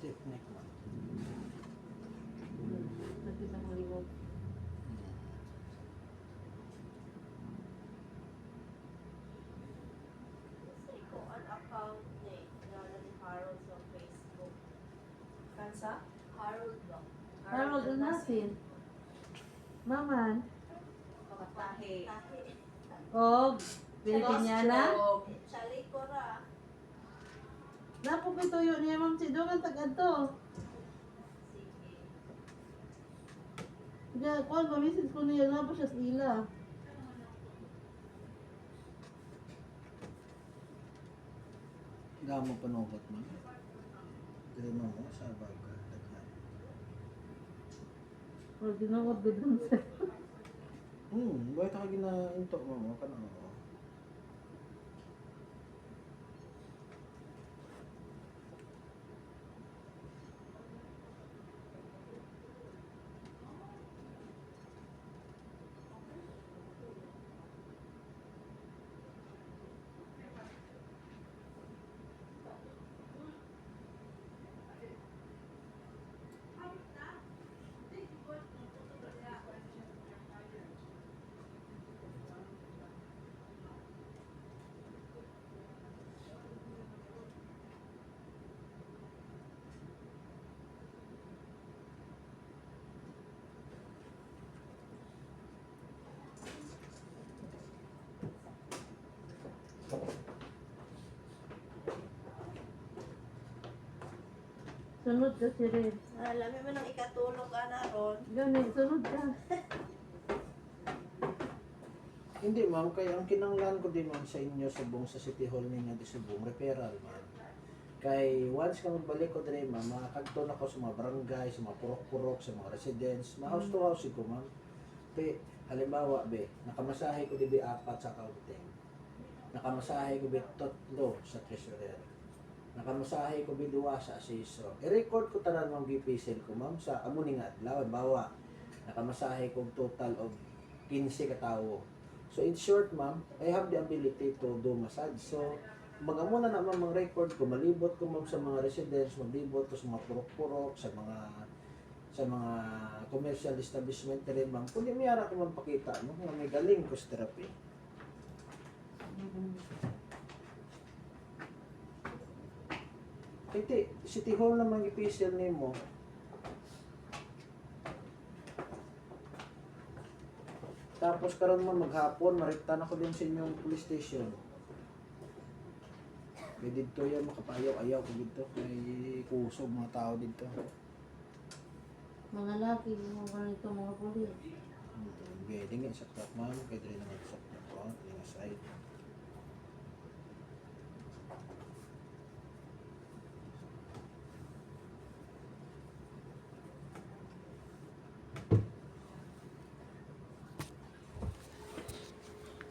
stiff neck man. Sakit ang malimog. Kasi ko ang account ni Harold sa Facebook. Kansa? Harold ba? Harold natin. Maman. Pagkatahe. Oh, Pilipiniana. Chali ko ra. Napo pituyo niya ma'am si Dungan tagad to. Sige. Kaya kuan message ko niya na po siya sa ila. Gamo panugot man. Dili mo mo sa baga daghan. Or ginawad bidon sa. Bakit ka ginainto mo kana mo? Sunod ka si Red. Alam mo nang ikatulog ana ron. Ganun, sunod ka. Hindi ma'am, kaya ang kinanglan ko din ma'am sa inyo subong sa City Hall ninyo di subong referral ma'am. Kay once ka magbalik ko dire ma'am, makakagto na ko sa mga barangay, sa mga purok-purok, sa mga residents, ma-house to house ko ma'am. Pe, halimbawa be, nakamasahe ko di 4 sa accounting. Nakamasahe ko 3 sa treasurer. Nakamasahe ko 2 sa assessor. I-record ko tanan ma'am gipisel ko ma'am sa amo ning adlaw, bawa. Nakamasahe ko total of 15 ka tawo. So in short ma'am, I have the ability to do massage. So mag-amo na naman mga record ko, malibot ko ma'am sa mga residents, maglibot ko sa mga purok-purok, sa mga commercial establishment rin ma'am. Kung may ara ko ma'am pakita mo, nga may galing ko sa therapy. Iti, City Hall naman ipisel nimo. Tapos karon man maghapon, mariktan ako din sa inyong police station. Kaya dito yan, makapayaw-ayaw ko dito. May kusog mga tao dito. Mga laki, mga ganito, mga pulis. Kaya dingi sa ma'am, kaya dili naman sa front, sa side.